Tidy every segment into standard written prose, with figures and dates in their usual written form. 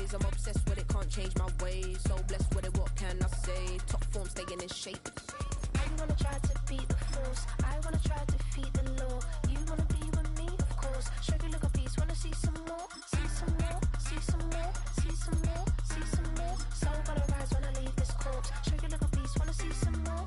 days. I'm obsessed with it, can't change my ways. So blessed with it, what can I say? Top form, staying in shape. I wanna try to beat the force. I wanna try to defeat the law. You wanna be with me, of course. Show you look a piece, wanna see some more. See some more, see some more, see some more, see some more. So gonna rise when I leave this corpse. Show you look a piece, wanna see some more.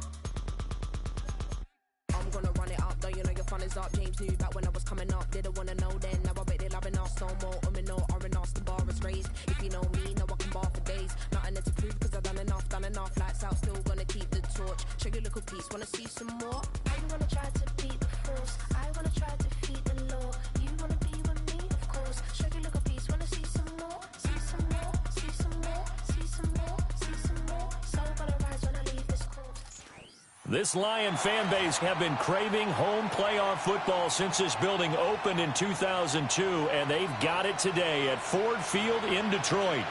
I'm gonna run it up, though you know your fun is up. James knew back when I was coming up, didn't wanna know then. Now I bet they loving us no more. No R&R's, the bar is raised. If you know me, now I can bar for days. Nothing there to prove, cause I've done enough. Lights out, still gonna keep the torch. Show you little piece, wanna see some more? I wanna try to beat the force. I wanna try to defeat the law. You wanna be with me, of course. Show you little piece, wanna see some more. See some more, see some more, see some more, see some more. So gonna rise when I leave this course. This Lion fan base have been craving home playoff football since this building opened in 2002, and they've got it today at Ford Field in Detroit.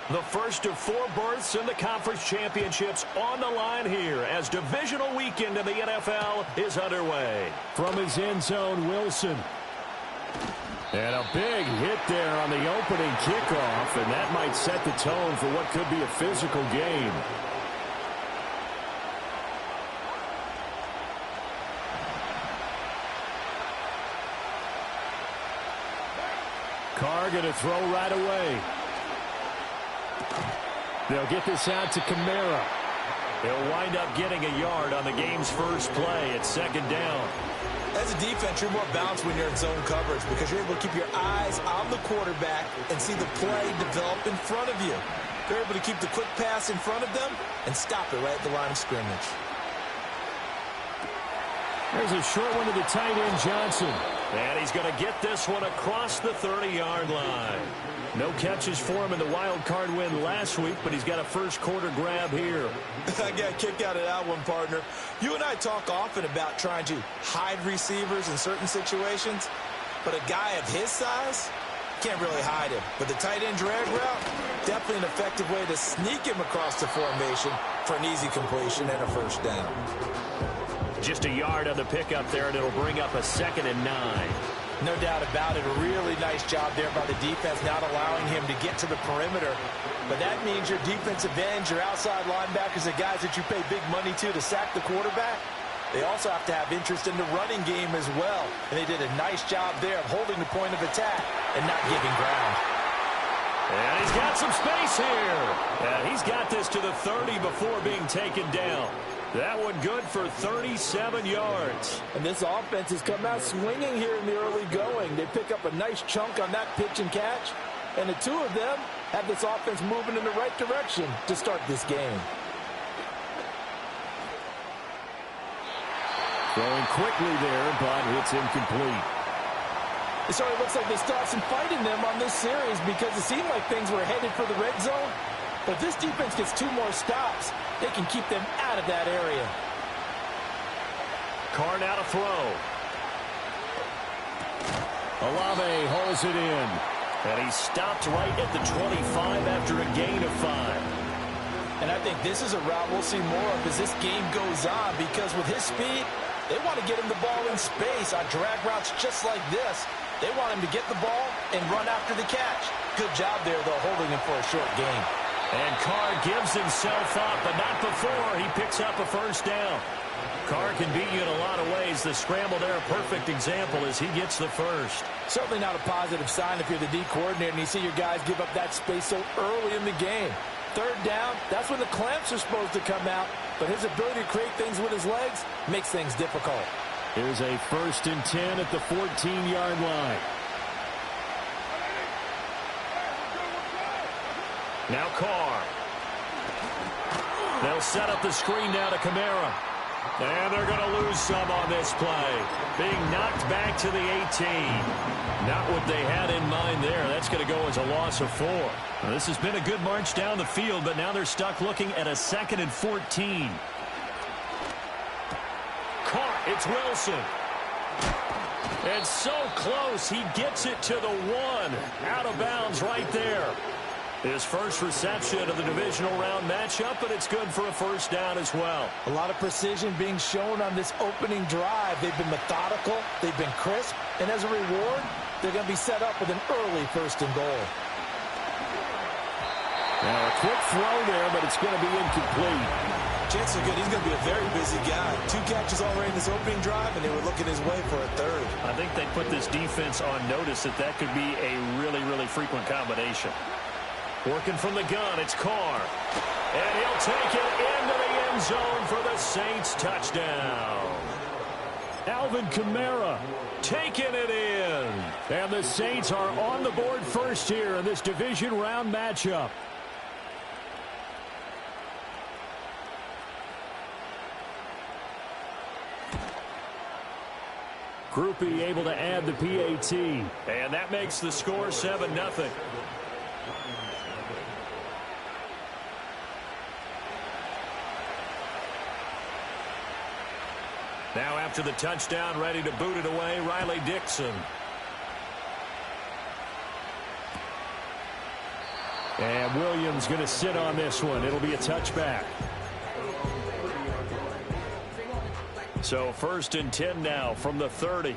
The first of 4 berths in the conference championships on the line here as divisional weekend in the NFL is underway. From his end zone, Wilson. And a big hit there on the opening kickoff, and that might set the tone for what could be a physical game. Carr going to throw right away. They'll get this out to Kamara. They'll wind up getting a yard on the game's first play at second down. As a defense, you're more balanced when you're in zone coverage because you're able to keep your eyes on the quarterback and see the play develop in front of you. You're able to keep the quick pass in front of them and stop it right at the line of scrimmage. There's a short one to the tight end, Johnson. And he's going to get this one across the 30-yard line. No catches for him in the wild card win last week, but he's got a first quarter grab here. I got a kick out of that one, partner. You and I talk often about trying to hide receivers in certain situations, but a guy of his size can't really hide him. But the tight end drag route, definitely an effective way to sneak him across the formation for an easy completion and a first down. Just a yard on the pickup there, and it'll bring up a 2nd and 9. No doubt about it. A really nice job there by the defense, not allowing him to get to the perimeter. But that means your defensive ends, your outside linebackers, the guys that you pay big money to sack the quarterback, they also have to have interest in the running game as well. And they did a nice job there of holding the point of attack and not giving ground. And he's got some space here. And he's got this to the 30 before being taken down. That one good for 37 yards. And this offense has come out swinging here in the early going. They pick up a nice chunk on that pitch and catch. And the two of them have this offense moving in the right direction to start this game. Throwing quickly there, but it's incomplete. It sort of looks like they start some fight in them on this series because it seemed like things were headed for the red zone. But if this defense gets 2 more stops, they can keep them out of that area. Carr now to throw. Olave holds it in. And he stopped right at the 25 after a gain of 5. And I think this is a route we'll see more of as this game goes on because with his speed, they want to get him the ball in space on drag routes just like this. They want him to get the ball and run after the catch. Good job there, though, holding him for a short gain. And Carr gives himself up, but not before he picks up a first down. Carr can beat you in a lot of ways. The scramble there, a perfect example as he gets the first. Certainly not a positive sign if you're the D coordinator and you see your guys give up that space so early in the game. Third down, that's when the clamps are supposed to come out, but his ability to create things with his legs makes things difficult. Here's a 1st and 10 at the 14-yard line. Now Carr. They'll set up the screen now to Kamara. And they're going to lose some on this play. Being knocked back to the 18. Not what they had in mind there. That's going to go as a loss of 4. Now, this has been a good march down the field, but now they're stuck looking at a 2nd and 14. Carr, it's Wilson. And so close, he gets it to the 1. Out of bounds right there. His first reception of the divisional round matchup, but it's good for a first down as well. A lot of precision being shown on this opening drive. They've been methodical, they've been crisp, and as a reward, they're going to be set up with an early 1st and goal. Now a quick throw there, but it's going to be incomplete. Chances are good. He's going to be a very busy guy. 2 catches already in this opening drive, and they were looking his way for a 3rd. I think they put this defense on notice that could be a really, really frequent combination. Working from the gun, it's Carr. And he'll take it into the end zone for the Saints touchdown. Alvin Kamara taking it in. And the Saints are on the board first here in this division round matchup. Groupie able to add the PAT. And that makes the score 7-0. Now after the touchdown, ready to boot it away, Riley Dixon. And Williams going to sit on this one. It'll be a touchback. So 1st and 10 now from the 30.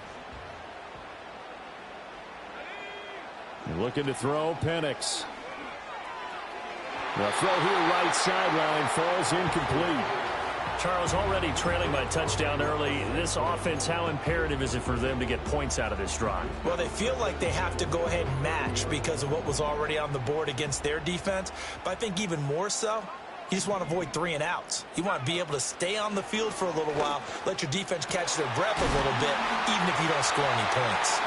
Looking to throw, Penix. The throw here right sideline falls incomplete. Charles, already trailing by touchdown early. This offense, how imperative is it for them to get points out of this drive? Well, they feel like they have to go ahead and match because of what was already on the board against their defense. But I think even more so, you just want to avoid 3 and outs. You want to be able to stay on the field for a little while, let your defense catch their breath a little bit, even if you don't score any points.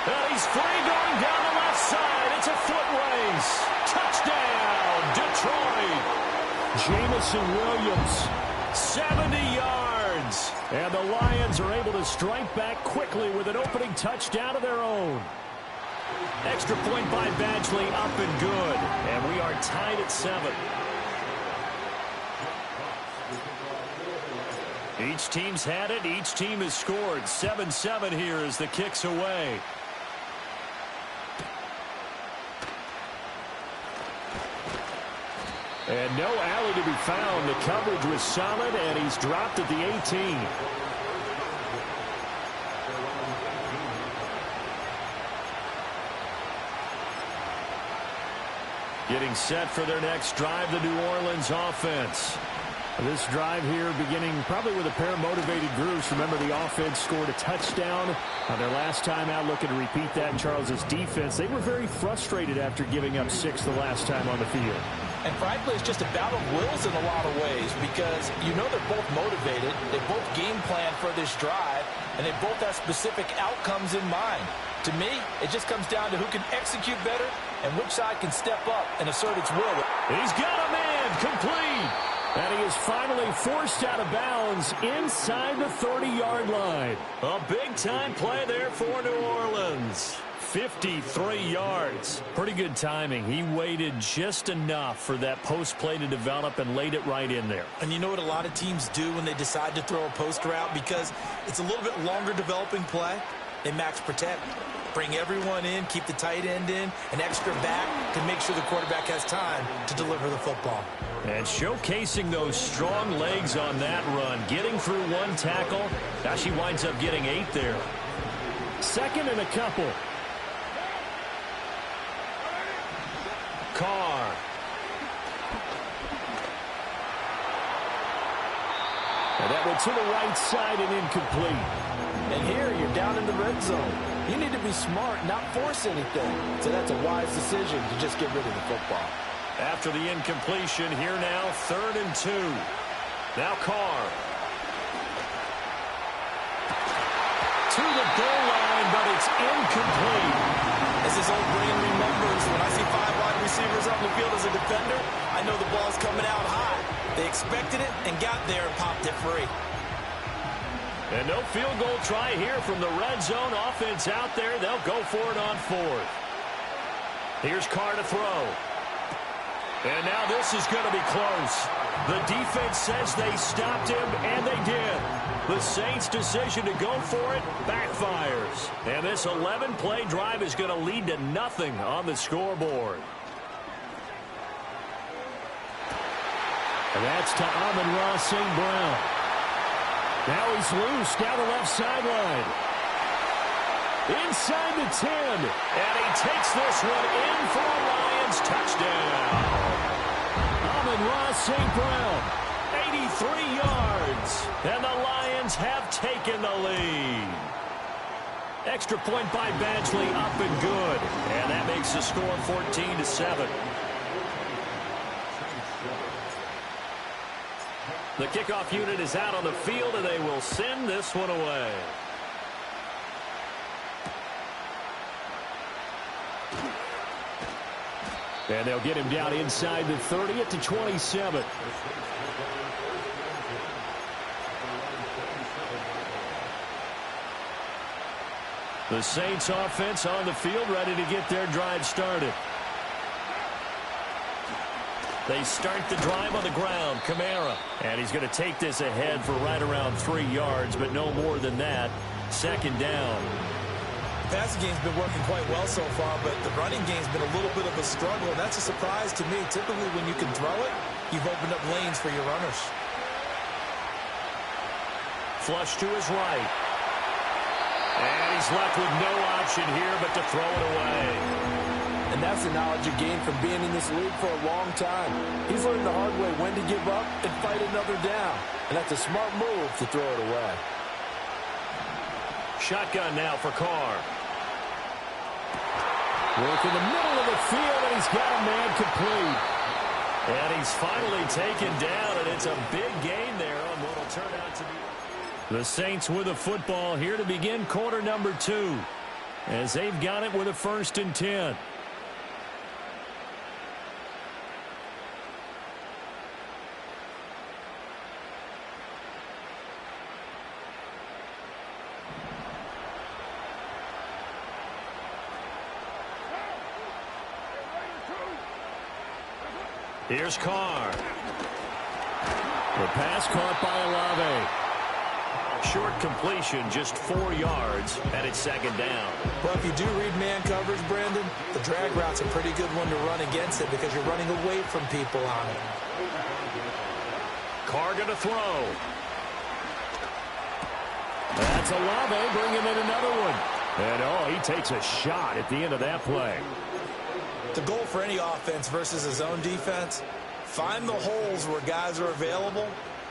And he's free going down the left side. It's a foot race. Touchdown, Detroit. Jamison Williams, 70 yards. And the Lions are able to strike back quickly with an opening touchdown of their own. Extra point by Badgley, up and good. And we are tied at 7. Each team's had it. Each team has scored. 7-7 here as the kick's away. And no alley to be found. The coverage was solid, and he's dropped at the 18. Getting set for their next drive, the New Orleans offense. This drive here beginning probably with a pair of motivated groups. Remember, the offense scored a touchdown on their last time out. Looking to repeat that in Charles's defense. They were very frustrated after giving up 6 the last time on the field. And frankly, it's just a battle of wills in a lot of ways because you know they're both motivated. They both game plan for this drive, and they both have specific outcomes in mind. To me, it just comes down to who can execute better and which side can step up and assert its will. He's got a man, complete. And he is finally forced out of bounds inside the 30-yard line. A big-time play there for New Orleans. 53 yards. Pretty good timing. He waited just enough for that post play to develop and laid it right in there. And you know what a lot of teams do when they decide to throw a post route? Because it's a little bit longer developing play. They max protect. Bring everyone in, keep the tight end in, an extra back to make sure the quarterback has time to deliver the football. And showcasing those strong legs on that run. Getting through 1 tackle. Now she winds up getting 8 there. 2nd and a couple. Carr. And that went to the right side and incomplete. And here you're down in the red zone. You need to be smart, not force anything. So that's a wise decision to just get rid of the football. After the incompletion, here now, 3rd and 2. Now Carr. To the goal line, but it's incomplete. As his old brain remembers, when I see 5 wide receivers on the field as a defender, I know the ball's coming out high. They expected it and got there and popped it free. And no field goal try here from the red zone. Offense out there. They'll go for it on 4th. Here's Carr to throw. And now this is going to be close. The defense says they stopped him, and they did. The Saints' decision to go for it backfires. And this 11-play drive is going to lead to nothing on the scoreboard. And that's to Amon-Ra St. Brown. Now he's loose down the left sideline. Inside the 10. And he takes this one in for a Lions touchdown. Amon-Ra St. Brown, 83 yards. And the Lions have taken the lead. Extra point by Badgley, up and good. And that makes the score 14-7. The kickoff unit is out on the field, and they will send this one away. And they'll get him down inside the 30 at the 27. The Saints offense on the field, ready to get their drive started. They start the drive on the ground. Kamara. And he's going to take this ahead for right around 3 yards, but no more than that. Second down. The passing game's been working quite well so far, but the running game's been a little bit of a struggle. And that's a surprise to me. Typically, when you can throw it, you've opened up lanes for your runners. Flush to his right. And he's left with no option here but to throw it away. And that's the knowledge you gain from being in this league for a long time. He's learned the hard way when to give up and fight another down. And that's a smart move to throw it away. Shotgun now for Carr. Work in the middle of the field, and he's got a man complete. And he's finally taken down, and it's a big gain there on what will turn out to be. The Saints with the football here to begin quarter number 2, as they've got it with a 1st and 10. Here's Carr. The pass caught by Olave. Short completion, just 4 yards, and it's second down. Well, if you do read man coverage, Brandon, the drag route's a pretty good one to run against it because you're running away from people on it. Carr going to throw. That's Olave bringing in another one. And, he takes a shot at the end of that play. The goal for any offense versus a zone defense, find the holes where guys are available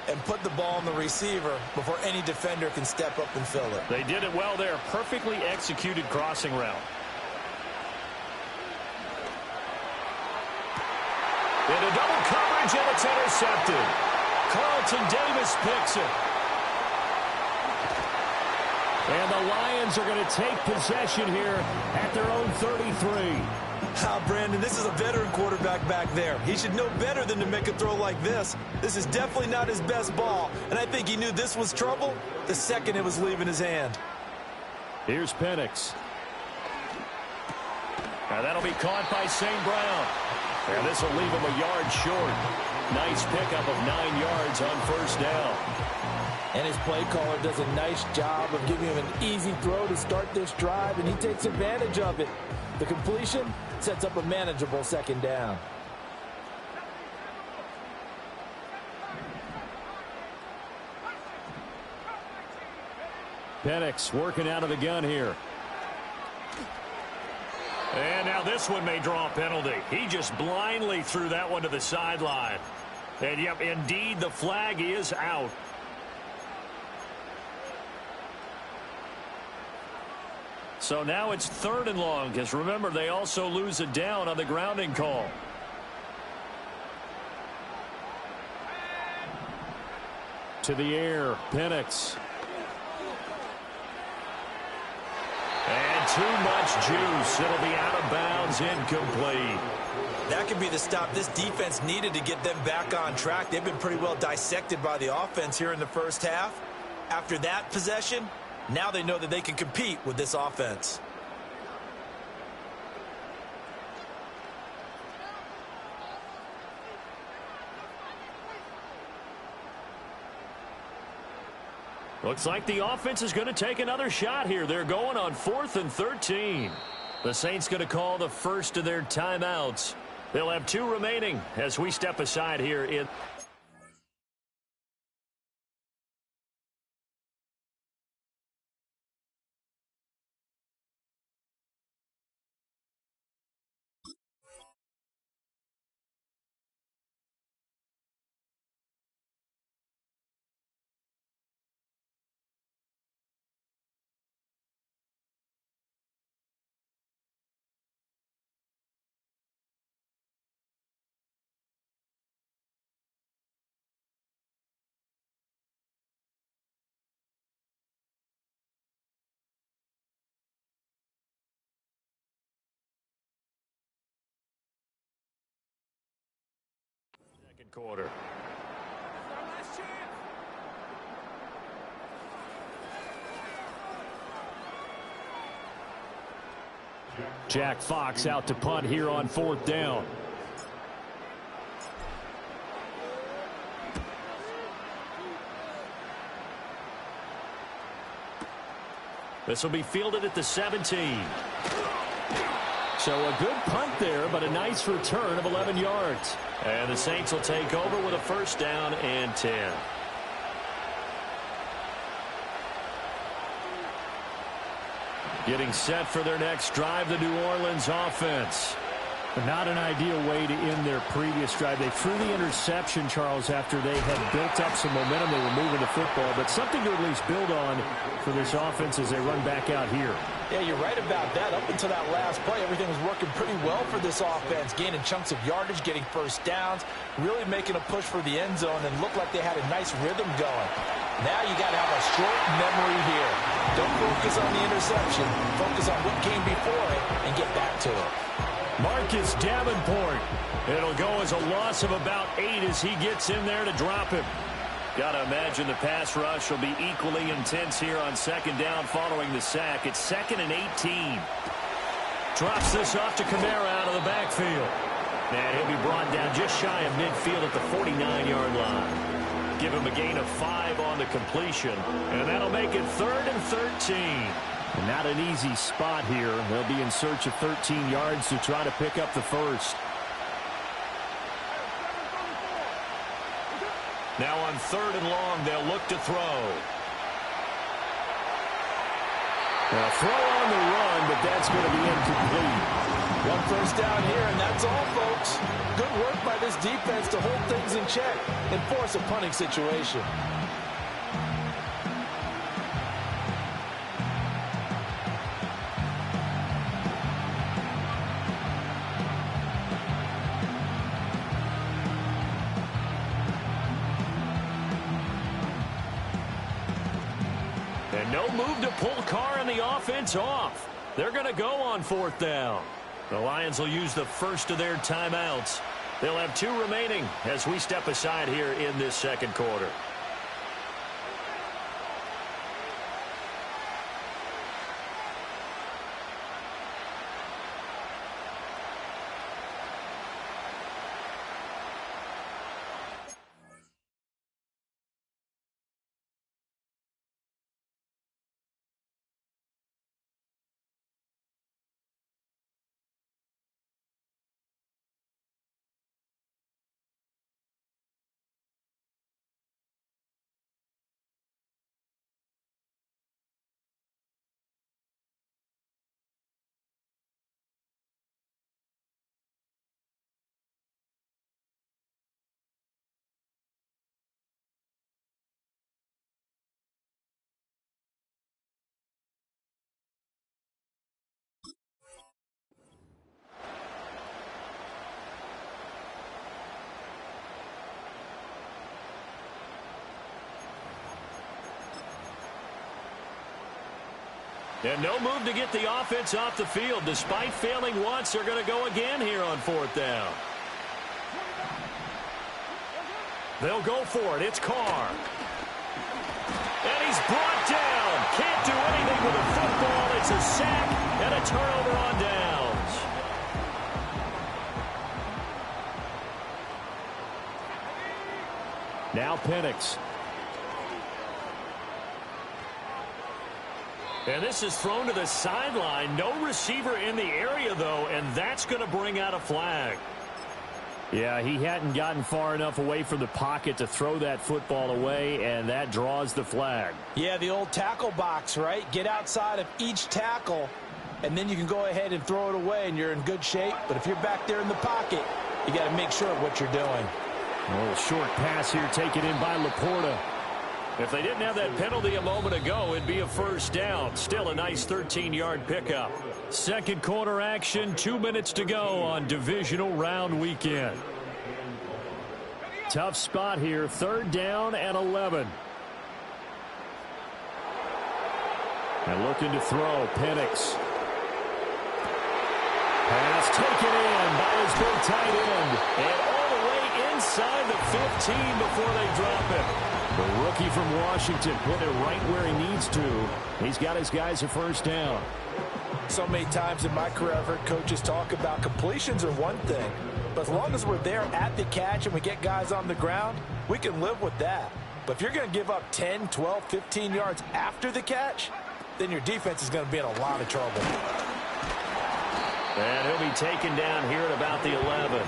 and put the ball on the receiver before any defender can step up and fill it. They did it well there. Perfectly executed crossing route. Into double coverage, and it's intercepted. Carlton Davis picks it. And the Lions are going to take possession here at their own 33. Brandon, this is a veteran quarterback back there. He should know better than to make a throw like this. This is definitely not his best ball, and I think he knew this was trouble the second it was leaving his hand. Here's Penix. Now that'll be caught by St. Brown. And this will leave him a yard short. Nice pickup of 9 yards on first down. And his play caller does a nice job of giving him an easy throw to start this drive, and he takes advantage of it. The completion sets up a manageable second down. Penix working out of the gun here. And now this one may draw a penalty. He just blindly threw that one to the sideline. And, yep, indeed, the flag is out. So now it's 3rd and long, because remember, they also lose a down on the grounding call. To the air, Penix. And too much juice. It'll be out of bounds, incomplete. That could be the stop this defense needed to get them back on track. They've been pretty well dissected by the offense here in the first half. After that possession, now they know that they can compete with this offense. Looks like the offense is going to take another shot here. They're going on 4th and 13. The Saints going to call the first of their timeouts. They'll have 2 remaining as we step aside here in second quarter. Jack Fox out to punt here on 4th down. This will be fielded at the 17. So a good punt there, but a nice return of 11 yards. And the Saints will take over with a 1st down and 10. Getting set for their next drive, the New Orleans offense. But not an ideal way to end their previous drive. They threw the interception, Charles, after they had built up some momentum. They were moving the football, but something to at least build on for this offense as they run back out here. Yeah, you're right about that. Up until that last play, everything was working pretty well for this offense, gaining chunks of yardage, getting 1st downs, really making a push for the end zone, and looked like they had a nice rhythm going. Now you got to have a short memory here. Don't focus on the interception. Focus on what came before it and get back to it. Marcus Davenport. It'll go as a loss of about 8 as he gets in there to drop him. Got to imagine the pass rush will be equally intense here on 2nd down following the sack. It's 2nd and 18. Drops this off to Kamara out of the backfield. And he'll be brought down just shy of midfield at the 49-yard line. Give him a gain of 5 on the completion. And that'll make it 3rd and 13. And not an easy spot here. They'll be in search of 13 yards to try to pick up the 1st. Now on 3rd and long, they'll look to throw. A throw on the run, but that's going to be incomplete. 1 first down here, and that's all, folks. Good work by this defense to hold things in check and force a punting situation. And no move to pull Carr and the offense off. They're going to go on 4th down. The Lions will use the first of their timeouts. They'll have 2 remaining as we step aside here in this 2nd quarter. And no move to get the offense off the field. Despite failing once, they're going to go again here on 4th down. They'll go for it. It's Carr. And he's brought down. Can't do anything with a football. It's a sack and a turnover on downs. Now Penix. And this is thrown to the sideline. No receiver in the area, though, and that's going to bring out a flag. Yeah, he hadn't gotten far enough away from the pocket to throw that football away, and that draws the flag. Yeah, the old tackle box, right? Get outside of each tackle, and then you can go ahead and throw it away, and you're in good shape. But if you're back there in the pocket, you got to make sure of what you're doing. A little short pass here taken in by Laporta. If they didn't have that penalty a moment ago, it'd be a first down. Still a nice 13-yard pickup. Second quarter action, 2 minutes to go on divisional round weekend. Tough spot here, third down and 11. And looking to throw, Penix. Pass taken in by his big tight end. And all the way inside the 15 before they drop it. The rookie from Washington put it right where he needs to. He's got his guys a first down. So many times in my career I've heard coaches talk about completions are one thing. But as long as we're there at the catch and we get guys on the ground, we can live with that. But if you're going to give up 10, 12, 15 yards after the catch, then your defense is going to be in a lot of trouble. And he'll be taken down here at about the 11.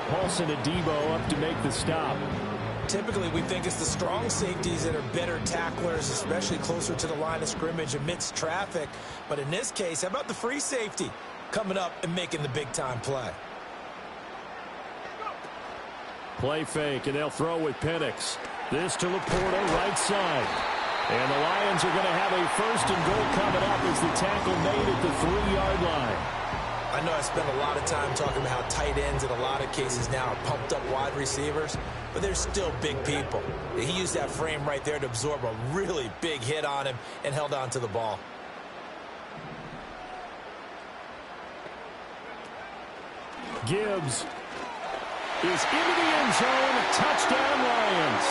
Paulson Adebo up to make the stop. Typically, we think it's the strong safeties that are better tacklers, especially closer to the line of scrimmage amidst traffic. But in this case, how about the free safety coming up and making the big-time play? Play fake, and they'll throw with Penix. This to Laporta, right side. And the Lions are going to have a first and goal coming up as the tackle made at the 3-yard line. I know I spent a lot of time talking about how tight ends in a lot of cases now are pumped up wide receivers, but they're still big people. He used that frame right there to absorb a really big hit on him and held on to the ball. Gibbs is into the end zone. Touchdown, Lions.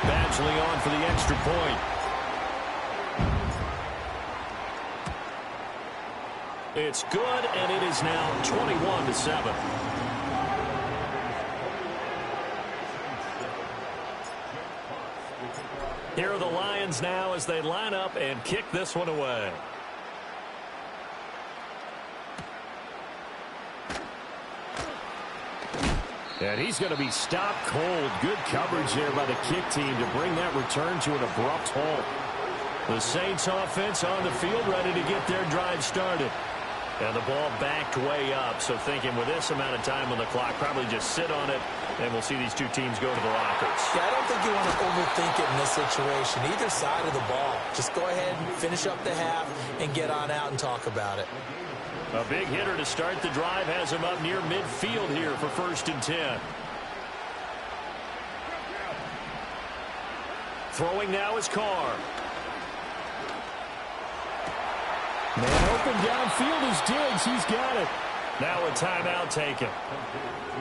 Badgley on for the extra point. It's good, and it is now 21-7. Here are the Lions now as they line up and kick this one away. And he's going to be stopped cold. Good coverage there by the kick team to bring that return to an abrupt halt. The Saints offense on the field ready to get their drive started. And the ball backed way up, so thinking with this amount of time on the clock, probably just sit on it, and we'll see these two teams go to the lockers. Yeah, I don't think you want to overthink it in this situation, either side of the ball. Just go ahead and finish up the half and get on out and talk about it. A big hitter to start the drive has him up near midfield here for 1st and 10. Throwing now is Carr. Man open downfield is Diggs. He's got it. Now a timeout taken.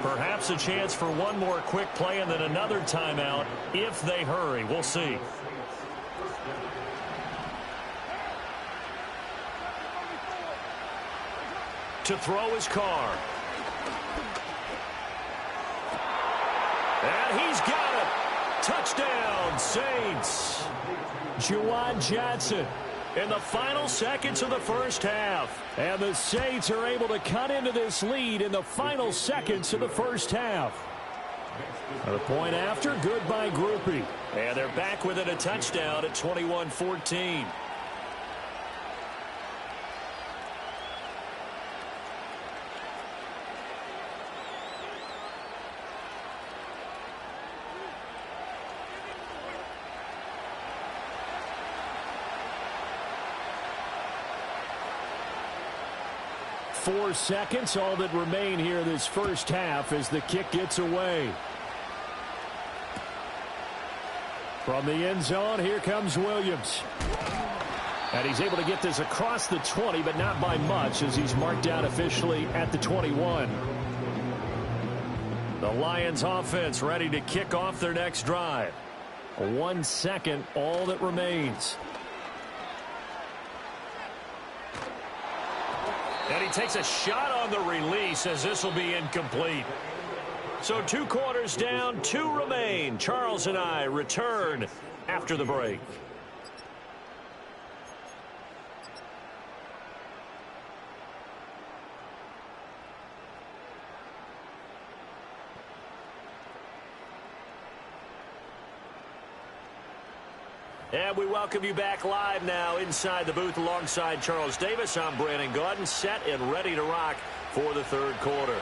Perhaps a chance for one more quick play and then another timeout if they hurry. We'll see. To throw is Carr. And he's got it. Touchdown, Saints. Juwan Johnson in the final seconds of the first half. And the Saints are able to cut into this lead in the final seconds of the first half. And a point after, good by Grupe. And they're back within a touchdown at 21-14. Four seconds, all that remain here this first half as the kick gets away. From the end zone, here comes Williams. And he's able to get this across the 20, but not by much as he's marked out officially at the 21. The Lions offense ready to kick off their next drive. 1 second, all that remains. And he takes a shot on the release as this will be incomplete. So 2 quarters down, 2 remain. Charles and I return after the break. And we welcome you back live now inside the booth alongside Charles Davis. I'm Brandon Gaudin, set and ready to rock for the third quarter.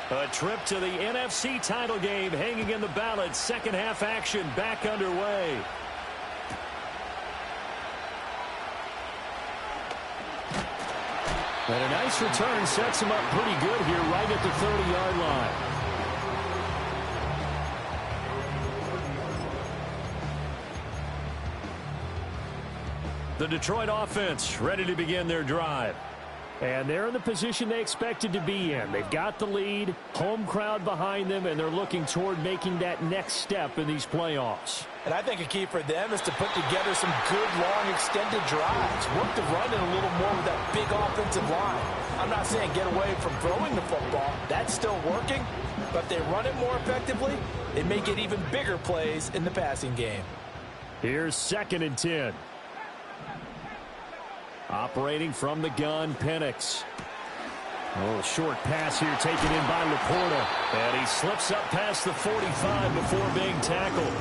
A trip to the NFC title game hanging in the balance. Second half action back underway. And a nice return sets him up pretty good here right at the 30-yard line. The Detroit offense ready to begin their drive. And they're in the position they expected to be in. They've got the lead, home crowd behind them, and they're looking toward making that next step in these playoffs. And I think a key for them is to put together some good, long, extended drives. Work the run in a little more with that big offensive line. I'm not saying get away from throwing the football. That's still working. But if they run it more effectively, they may get even bigger plays in the passing game. Here's 2nd and 10. Operating from the gun, Penix. A little short pass here taken in by Laporta. And he slips up past the 45 before being tackled.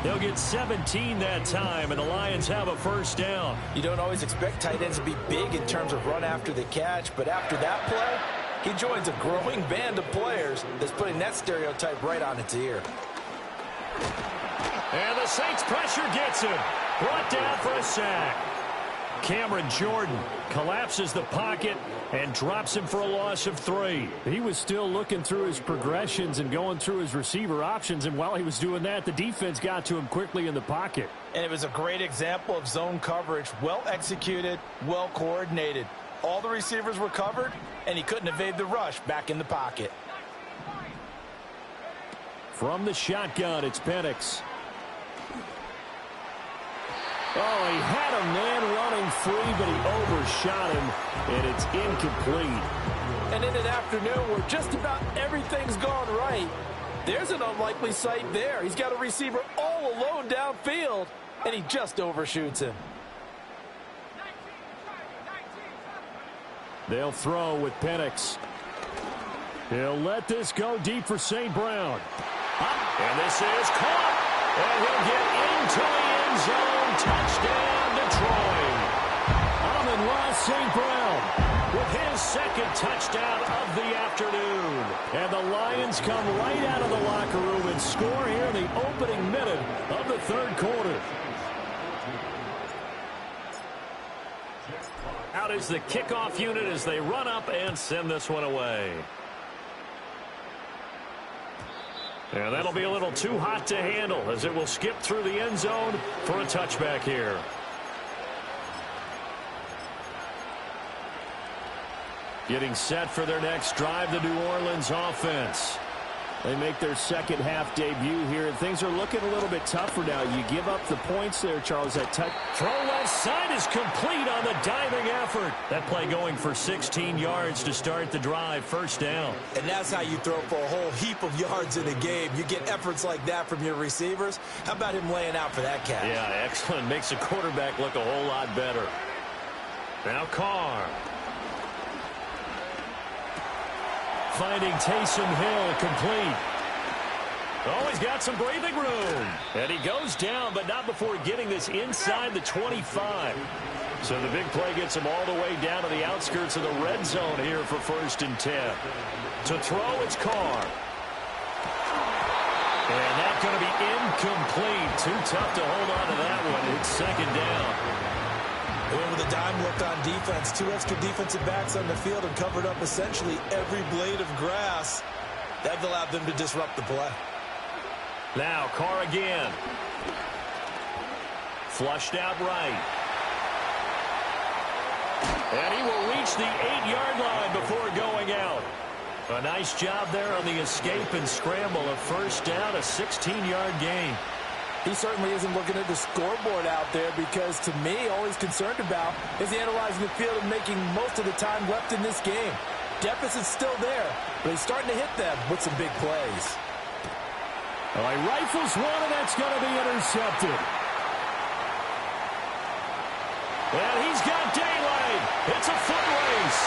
They'll get 17 that time, and the Lions have a first down. You don't always expect tight ends to be big in terms of run after the catch, but after that play, he joins a growing band of players that's putting that stereotype right on its ear. And the Saints pressure gets him. Brought down for a sack. Cameron Jordan collapses the pocket and drops him for a loss of 3. He was still looking through his progressions and going through his receiver options, and while he was doing that, the defense got to him quickly in the pocket. And it was a great example of zone coverage. Well executed, well coordinated. All the receivers were covered, and he couldn't evade the rush back in the pocket. From the shotgun, it's Penix. Oh, he had a man running free, but he overshot him, and it's incomplete. And in an afternoon where just about everything's gone right, there's an unlikely sight there. He's got a receiver all alone downfield, and he just overshoots him. They'll throw with Penix. He'll let this go deep for St. Brown. And this is caught. And he'll get into the end zone. Touchdown, Detroit. Amon-Ra St. Brown with his 2nd touchdown of the afternoon. And the Lions come right out of the locker room and score here in the opening minute of the third quarter. Out is the kickoff unit as they run up and send this one away. And that'll be a little too hot to handle as it will skip through the end zone for a touchback here. Getting set for their next drive, the New Orleans offense. They make their second half debut here, and things are looking a little bit tougher now. You give up the points there, Charles. That throw left side is complete on the diving effort. That play going for 16 yards to start the drive, first down. And that's how you throw for a whole heap of yards in a game. You get efforts like that from your receivers. How about him laying out for that catch? Yeah, excellent. Makes the quarterback look a whole lot better. Now Carr. Finding Taysom Hill complete. Oh, he's got some breathing room. And he goes down, but not before getting this inside the 25. So the big play gets him all the way down to the outskirts of the red zone here for 1st and 10. To throw, it's Carr. And that's going to be incomplete. Too tough to hold on to that one. It's 2nd down. Went with a dime look on defense. 2 extra defensive backs on the field and covered up essentially every blade of grass. That allowed them to disrupt the play. Now Carr again. Flushed out right. And he will reach the 8-yard line before going out. A nice job there on the escape and scramble. A first down, a 16-yard gain. He certainly isn't looking at the scoreboard out there because, to me, all he's concerned about is analyzing the field and making most of the time left in this game. Deficit's still there, but he's starting to hit them with some big plays. Well, he rifles one, and that's going to be intercepted. And he's got daylight. It's a foot race.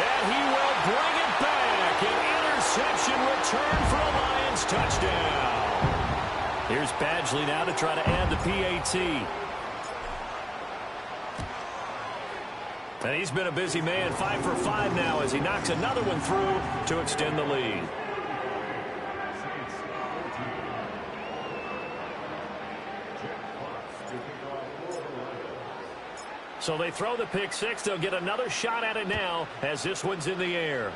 And he will bring it back and intercept interception return for a Lions touchdown. Here's Badgley now to try to add the PAT. And he's been a busy man, 5 for 5 now as he knocks another one through to extend the lead. So they throw the pick six. They'll get another shot at it now as this one's in the air.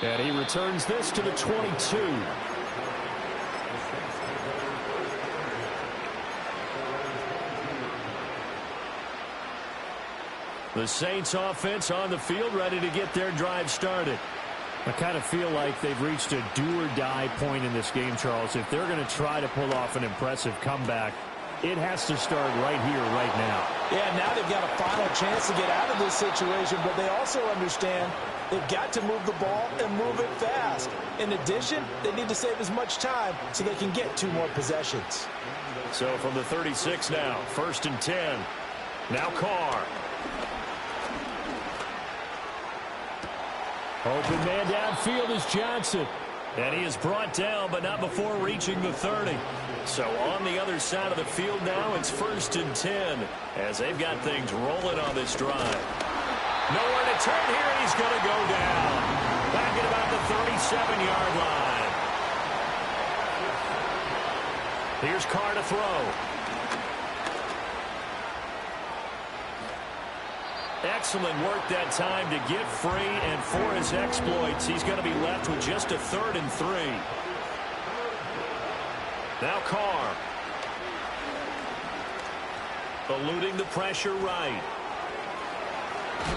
And he returns this to the 22. The Saints offense on the field ready to get their drive started. I kind of feel like they've reached a do-or-die point in this game, Charles. If they're going to try to pull off an impressive comeback, it has to start right here, right now. Yeah, now they've got a final chance to get out of this situation, but they also understand they've got to move the ball and move it fast. In addition, they need to save as much time so they can get 2 more possessions. So from the 36 now, 1st and 10. Now Carr. Open man downfield is Johnson. And he is brought down, but not before reaching the 30. So on the other side of the field now, it's 1st and 10 as they've got things rolling on this drive. Nowhere to turn here, and he's going to go down. Back at about the 37-yard line. Here's Carr to throw. Excellent work that time to get free, and for his exploits, he's going to be left with just a 3rd and 3. Now Carr. Eluding the pressure right.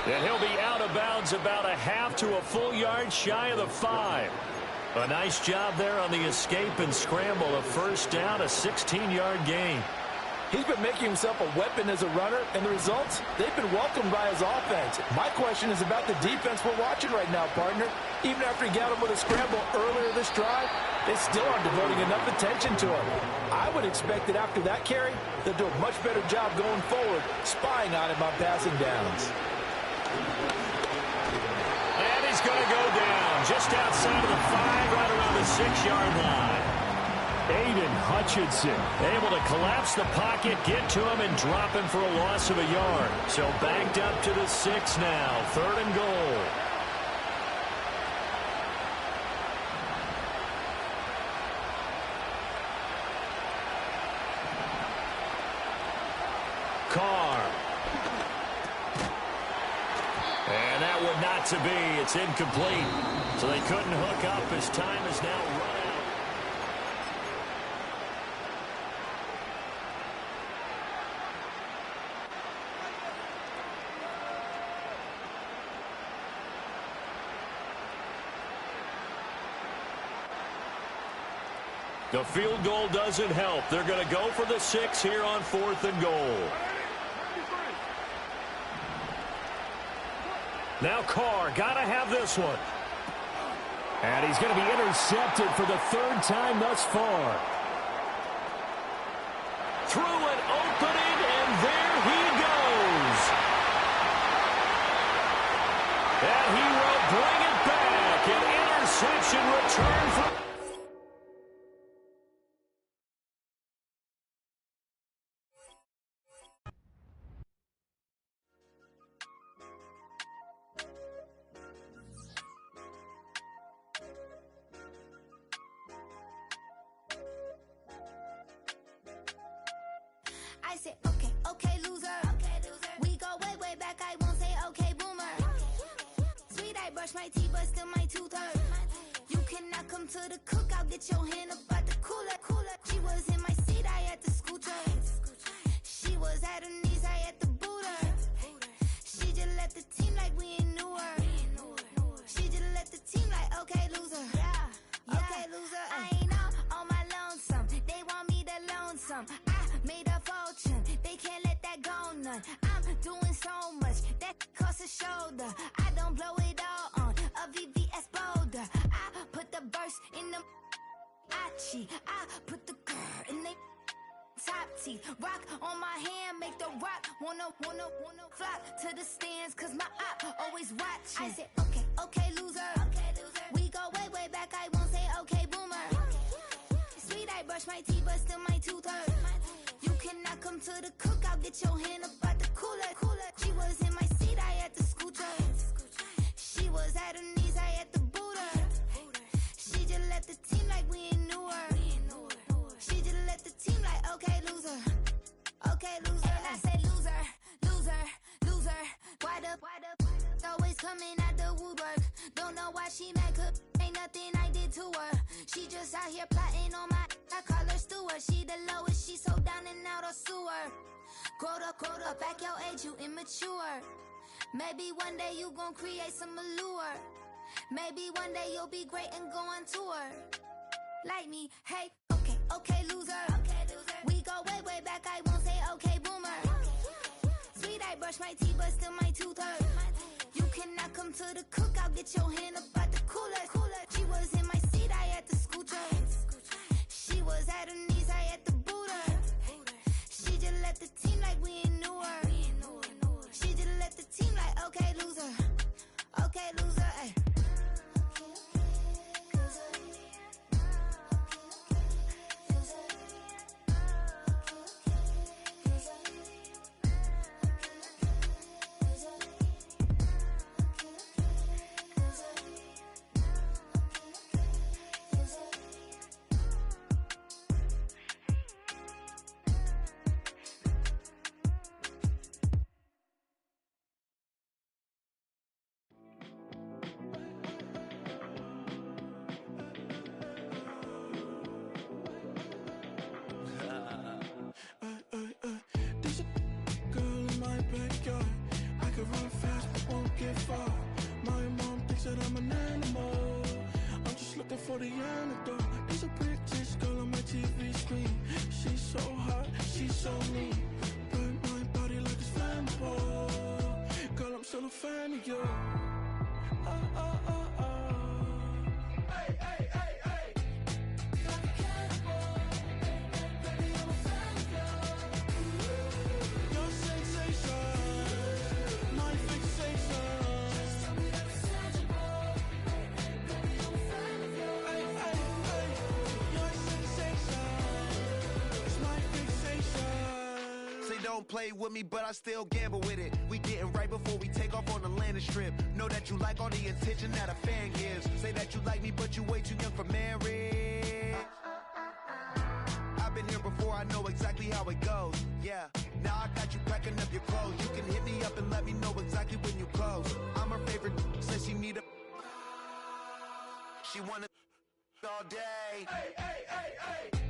And he'll be out of bounds about a half to a full yard shy of the 5. A nice job there on the escape and scramble. A 1st down, a 16-yard gain. He's been making himself a weapon as a runner, and the results, they've been welcomed by his offense. My question is about the defense we're watching right now, partner. Even after he got him with a scramble earlier this drive, they still aren't devoting enough attention to him. I would expect that after that carry, they'll do a much better job going forward, spying on him on passing downs. And he's going to go down just outside of the 5, right around the 6-yard line. Aiden Hutchinson able to collapse the pocket, get to him, and drop him for a loss of a yard. So backed up to the 6 now, 3rd and goal. Carr. And that one not to be. It's incomplete. So they couldn't hook up as time is now run out. The field goal doesn't help. They're going to go for the 6 here on 4th and goal. Now Carr, got to have this one. And he's going to be intercepted for the 3rd time thus far. Through an opening, and there he goes. And he will bring it back. An interception return for... I said, okay, okay, loser. We go way, way back. I won't say, okay, boomer. Sweet, I brush my teeth, but still my tooth hurt. You cannot come to the cookout. Get your hand up out the cooler. She was in my seat, I had to scoot her. She was at her knees, I had to boot her. She just left the team like we ain't knew her. She just left the team like, okay, loser. Okay, loser. I ain't on my lonesome. They want me to loan some. I made a fortune. They can't let that go none. I'm doing so much that costs a shoulder. I don't blow it all on a VVS boulder. I put the verse in the I put the girl in the top teeth. Rock on my hand, make the rock. Wanna flock to the stands, cause my op always watching. I said, okay, loser. We go way back, I won't say okay, boomer. Sweet, I brush my teeth, but still my tooth hurt. You cannot come to the cookout, get your hand up out the cooler. She was in my seat, I had to scooch her. She was at her knees, I had to boot her. She just left the team like we ain't knew her. She just left the team like, okay, loser. Okay, loser. And I said, loser. Why the always coming out the woodwork? Don't know why she mad, cause ain't nothing I did to her. She just out here plotting on my, I call her steward. She the lowest, she so down and out of sewer. Growed up, back your age, you immature. Maybe one day you gon' create some allure. Maybe one day you'll be great and go on tour. Like me, hey, okay, loser. We go way back, I won't say okay, boomer. Sweet, I brush my teeth, but still my tooth hurt. You cannot come to the cookout, get your hand up out the cooler. She was in my seat, I had to scooch her. She was at her knees, I had to boot her. She just left the team like we ain't knew her. She just left the team like, okay, loser. Okay, loser, ay. For the antidote, there's a British girl on my TV screen. She's so hot, she's so mean. Burn my body like it's flammable. Girl, I'm still a fan of you. Hey, hey, hey, hey. Like a cannibal. Baby, I'm a fan of you. Your sensation, my fixation. Just tell me that it's tangible. Baby, I'm a fan of you. Don't play with me, but I still gamble with it. We getting right before we take off on the landing strip. Know that you like all the attention that a fan gives. Say that you like me, but you way too young for marriage. I've been here before, I know exactly how it goes. Yeah, now I got you packing up your clothes. You can hit me up and let me know exactly when you close. I'm her favorite, says she need a... She wanna all day. Hey, hey, hey, hey.